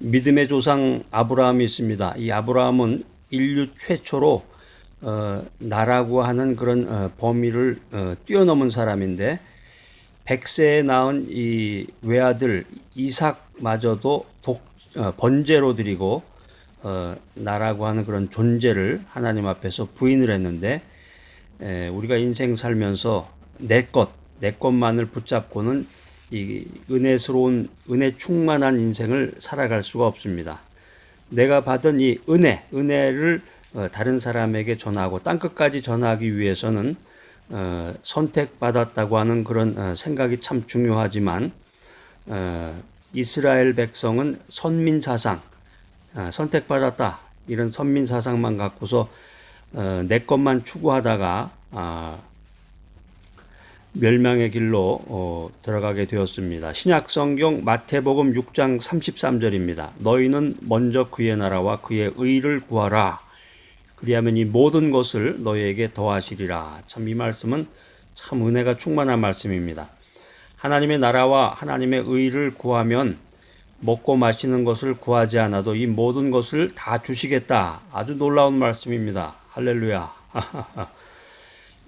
믿음의 조상 아브라함이 있습니다. 이 아브라함은 인류 최초로 나라고 하는 그런 범위를 뛰어넘은 사람인데 100세에 낳은 이 외아들 이삭마저도 번제로 드리고 나라고 하는 그런 존재를 하나님 앞에서 부인을 했는데 우리가 인생 살면서 내 것만을 붙잡고는 이 은혜스러운 은혜 충만한 인생을 살아갈 수가 없습니다. 내가 받은 이 은혜를 다른 사람에게 전하고 땅끝까지 전하기 위해서는 선택받았다고 하는 그런 생각이 참 중요하지만 이스라엘 백성은 선민사상, 선택받았다 이런 선민사상만 갖고서 내 것만 추구하다가 멸망의 길로 들어가게 되었습니다. 신약성경 마태복음 6장 33절입니다. 너희는 먼저 그의 나라와 그의 의를 구하라. 그리하면 이 모든 것을 너희에게 더하시리라. 참 이 말씀은 참 은혜가 충만한 말씀입니다. 하나님의 나라와 하나님의 의를 구하면 먹고 마시는 것을 구하지 않아도 이 모든 것을 다 주시겠다. 아주 놀라운 말씀입니다. 할렐루야.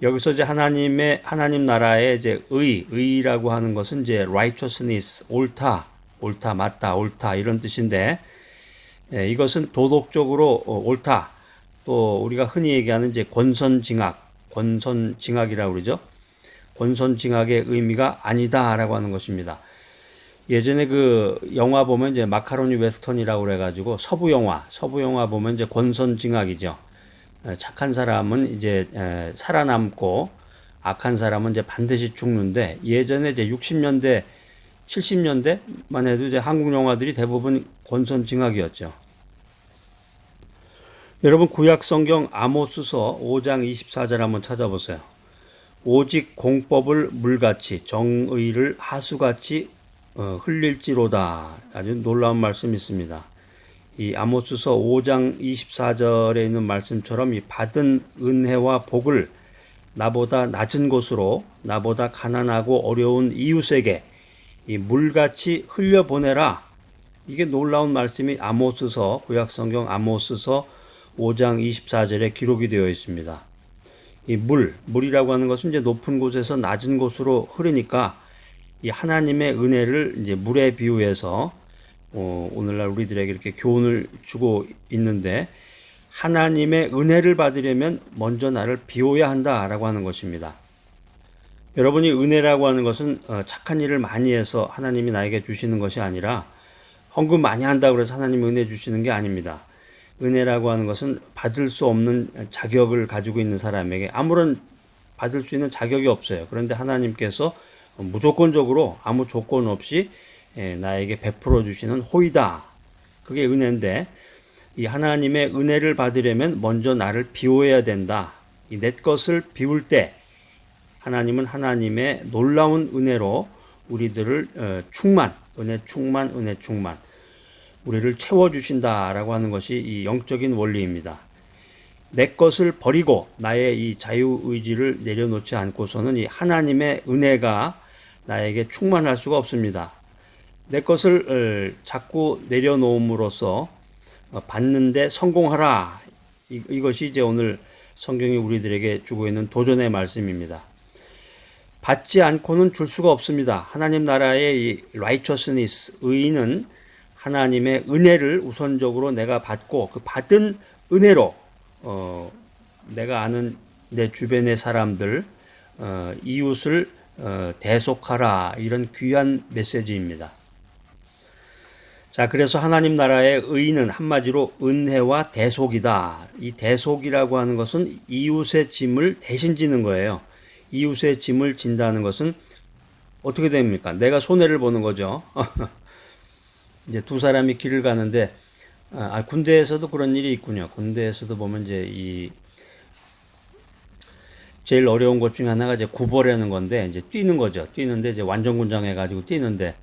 여기서 이제 하나님 나라의 이제 의라고 하는 것은 이제 righteousness, 옳다, 맞다, 옳다 이런 뜻인데 이것은 도덕적으로 옳다. 또 우리가 흔히 얘기하는 이제 권선징악이라고 그러죠. 권선징악의 의미가 아니다라고 하는 것입니다. 예전에 그 영화 보면 이제 마카로니 웨스턴이라고 그래가지고 서부 영화 보면 이제 권선징악이죠. 착한 사람은 이제 살아남고 악한 사람은 이제 반드시 죽는데 예전에 이제 60년대, 70년대만 해도 이제 한국 영화들이 대부분 권선징악이었죠. 여러분 구약 성경 아모스서 5장 24절 한번 찾아보세요. 오직 공법을 물같이 정의를 하수같이 흘릴지로다. 아주 놀라운 말씀이 있습니다. 이 아모스서 5장 24절에 있는 말씀처럼 이 받은 은혜와 복을 나보다 낮은 곳으로 나보다 가난하고 어려운 이웃에게 이 물같이 흘려보내라. 이게 놀라운 말씀이 아모스서 구약성경 아모스서 5장 24절에 기록이 되어 있습니다. 이 물이라고 하는 것은 이제 높은 곳에서 낮은 곳으로 흐르니까 이 하나님의 은혜를 이제 물에 비유해서 오늘날 우리들에게 이렇게 교훈을 주고 있는데 하나님의 은혜를 받으려면 먼저 나를 비워야 한다라고 하는 것입니다. 여러분이 은혜라고 하는 것은 착한 일을 많이 해서 하나님이 나에게 주시는 것이 아니라 헌금 많이 한다고 해서 하나님이 은혜 주시는 게 아닙니다. 은혜라고 하는 것은 받을 수 없는 자격을 가지고 있는 사람에게 아무런 받을 수 있는 자격이 없어요. 그런데 하나님께서 무조건적으로 아무 조건 없이 나에게 베풀어 주시는 호의다. 그게 은혜인데 이 하나님의 은혜를 받으려면 먼저 나를 비워야 된다. 이 내 것을 비울 때 하나님은 하나님의 놀라운 은혜로 우리들을 은혜 충만 우리를 채워주신다라고 하는 것이 이 영적인 원리입니다. 내 것을 버리고 나의 이 자유의지를 내려놓지 않고서는 이 하나님의 은혜가 나에게 충만할 수가 없습니다. 내 것을 자꾸 내려놓음으로써 받는데 성공하라. 이것이 이제 오늘 성경이 우리들에게 주고 있는 도전의 말씀입니다. 받지 않고는 줄 수가 없습니다. 하나님 나라의 이 righteousness, 의는 하나님의 은혜를 우선적으로 내가 받고 그 받은 은혜로 내가 아는 내 주변의 사람들 이웃을 대속하라 이런 귀한 메시지입니다. 자, 그래서 하나님 나라의 의는 한마디로 은혜와 대속이다. 이 대속이라고 하는 것은 이웃의 짐을 대신 지는 거예요. 이웃의 짐을 진다는 것은 어떻게 됩니까? 내가 손해를 보는 거죠. 이제 두 사람이 길을 가는데 군대에서도 그런 일이 있군요. 군대에서도 보면 이제 제일 어려운 것 중에 하나가 이제 구보라는 건데 이제 뛰는 거죠. 뛰는데 이제 완전군장 해가지고 뛰는데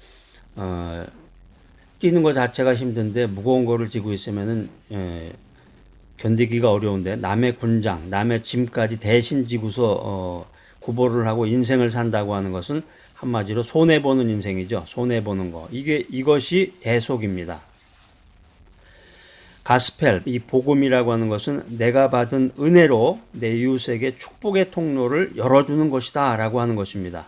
뛰는 것 자체가 힘든데 무거운 거를 지고 있으면은 견디기가 어려운데 남의 군장, 남의 짐까지 대신 지고서 구보를 하고 인생을 산다고 하는 것은 한마디로 손해보는 인생이죠. 손해보는 거. 이것이 대속입니다. 가스펠, 이 복음이라고 하는 것은 내가 받은 은혜로 내 이웃에게 축복의 통로를 열어주는 것이다 라고 하는 것입니다.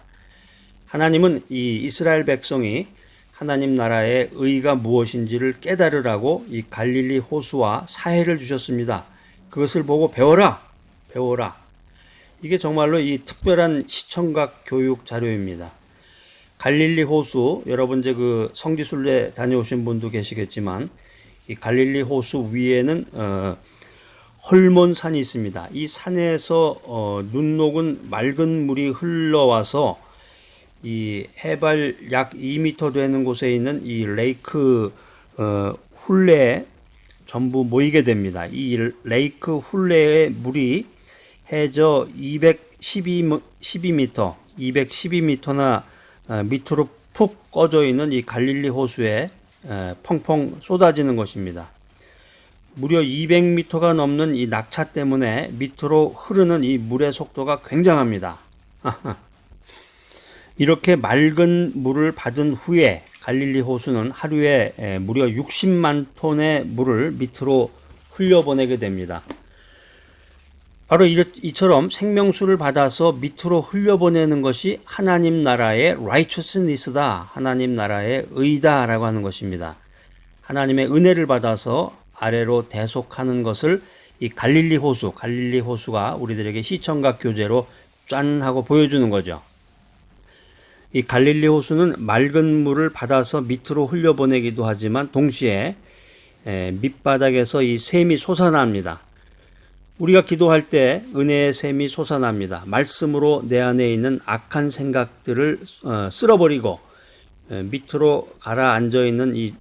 하나님은 이 이스라엘 백성이 하나님 나라의 의가 무엇인지를 깨달으라고 이 갈릴리 호수와 사해를 주셨습니다. 그것을 보고 배워라! 배워라! 이게 정말로 이 특별한 시청각 교육 자료입니다. 갈릴리 호수, 여러분 이제 그 성지순례 다녀오신 분도 계시겠지만 이 갈릴리 호수 위에는 헐몬산이 있습니다. 이 산에서 눈 녹은 맑은 물이 흘러와서 이 해발 약 2m 되는 곳에 있는 이 레이크 훌레에 전부 모이게 됩니다. 이 레이크 훌레의 물이 해저 212m 밑으로 푹 꺼져 있는 이 갈릴리 호수에 펑펑 쏟아지는 것입니다. 무려 200m가 넘는 이 낙차 때문에 밑으로 흐르는 이 물의 속도가 굉장합니다. 이렇게 맑은 물을 받은 후에 갈릴리 호수는 하루에 무려 60만 톤의 물을 밑으로 흘려보내게 됩니다. 바로 이처럼 생명수를 받아서 밑으로 흘려보내는 것이 하나님 나라의 righteousness다. 하나님 나라의 의다라고 하는 것입니다. 하나님의 은혜를 받아서 아래로 대속하는 것을 이 갈릴리 호수가 우리들에게 시청각 교재로 짠 하고 보여주는 거죠. 이 갈릴리 호수는 맑은 물을 받아서 밑으로 흘려보내기도 하지만 동시에 밑바닥에서 이 샘이 솟아납니다. 우리가 기도할 때 은혜의 샘이 솟아납니다. 말씀으로 내 안에 있는 악한 생각들을 쓸어버리고 밑으로 가라앉아 있는 이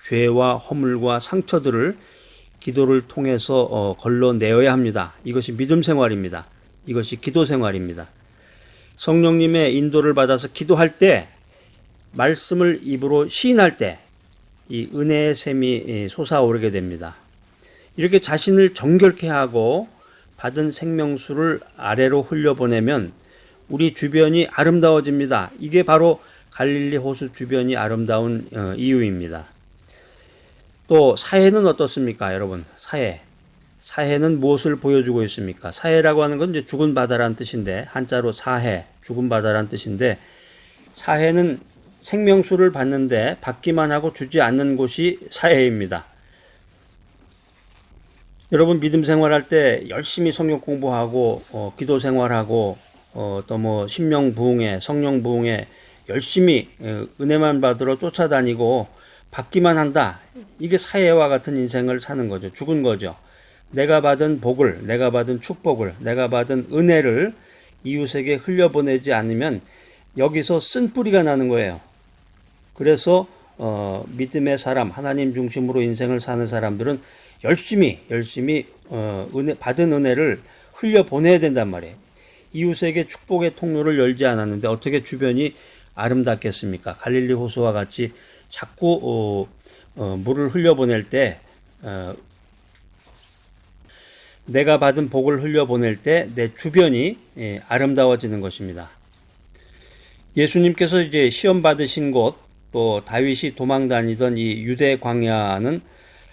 죄와 허물과 상처들을 기도를 통해서 걸러내어야 합니다. 이것이 믿음 생활입니다. 이것이 기도 생활입니다. 성령님의 인도를 받아서 기도할 때, 말씀을 입으로 시인할 때 이 은혜의 샘이 솟아오르게 됩니다. 이렇게 자신을 정결케 하고 받은 생명수를 아래로 흘려보내면 우리 주변이 아름다워집니다. 이게 바로 갈릴리 호수 주변이 아름다운 이유입니다. 또 사해는 어떻습니까, 여러분? 사해는 무엇을 보여주고 있습니까? 사해라고 하는 건 이제 죽은 바다라는 뜻인데, 한자로 사해, 죽은 바다라는 뜻인데, 사해는 생명수를 받는데 받기만 하고 주지 않는 곳이 사해입니다. 여러분 믿음 생활할 때 열심히 성경 공부하고 기도 생활하고 또 뭐 심령 부흥회, 성령 부흥회 열심히 은혜만 받으러 쫓아다니고 받기만 한다. 이게 사해와 같은 인생을 사는 거죠. 죽은 거죠. 내가 받은 복을, 내가 받은 축복을, 내가 받은 은혜를 이웃에게 흘려보내지 않으면 여기서 쓴뿌리가 나는 거예요. 그래서 믿음의 사람, 하나님 중심으로 인생을 사는 사람들은 열심히 받은 은혜를 흘려보내야 된단 말이에요. 이웃에게 축복의 통로를 열지 않았는데 어떻게 주변이 아름답겠습니까? 갈릴리 호수와 같이 자꾸 물을 흘려보낼 때 내가 받은 복을 흘려보낼 때 내 주변이 아름다워지는 것입니다. 예수님께서 이제 시험 받으신 곳, 또 다윗이 도망 다니던 이 유대 광야는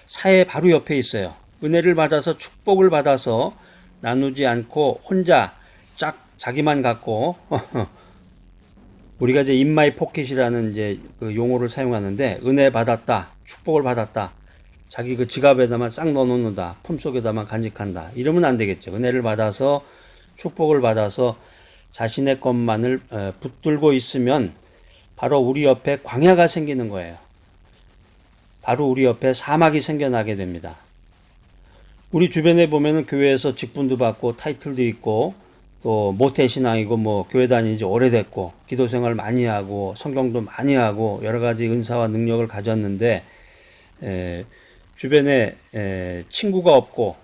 사해 바로 옆에 있어요. 은혜를 받아서 축복을 받아서 나누지 않고 혼자 자기만 갖고 우리가 이제 인마이 포켓이라는 이제 그 용어를 사용하는데, 은혜 받았다, 축복을 받았다, 자기 그 지갑에다만 싹 넣어놓는다, 품속에다만 간직한다, 이러면 안 되겠죠. 은혜를 받아서 축복을 받아서 자신의 것만을 붙들고 있으면 바로 우리 옆에 광야가 생기는 거예요. 바로 우리 옆에 사막이 생겨나게 됩니다. 우리 주변에 보면은 교회에서 직분도 받고 타이틀도 있고 또 모태신앙이고 뭐 교회 다닌 지 오래됐고 기도 생활 많이 하고 성경도 많이 하고 여러 가지 은사와 능력을 가졌는데 주변에 친구가 없고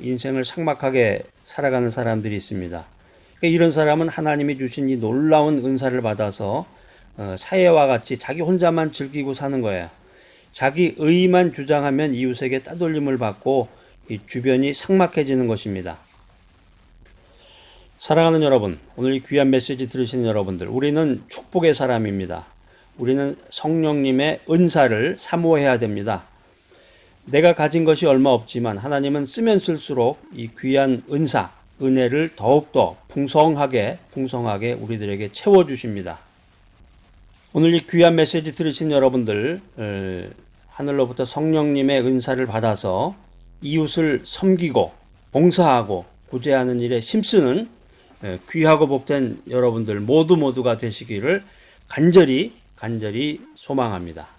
인생을 삭막하게 살아가는 사람들이 있습니다. 그러니까 이런 사람은 하나님이 주신 이 놀라운 은사를 받아서 사해와 같이 자기 혼자만 즐기고 사는 거예요. 자기 의만 주장하면 이웃에게 따돌림을 받고 이 주변이 삭막해지는 것입니다. 사랑하는 여러분, 오늘 이 귀한 메시지 들으시는 여러분들, 우리는 축복의 사람입니다. 우리는 성령님의 은사를 사모해야 됩니다. 내가 가진 것이 얼마 없지만 하나님은 쓰면 쓸수록 이 귀한 은사, 은혜를 더욱더 풍성하게 우리들에게 채워주십니다. 오늘 이 귀한 메시지 들으신 여러분들, 하늘로부터 성령님의 은사를 받아서 이웃을 섬기고 봉사하고 구제하는 일에 힘쓰는 귀하고 복된 여러분들 모두가 되시기를 간절히 소망합니다.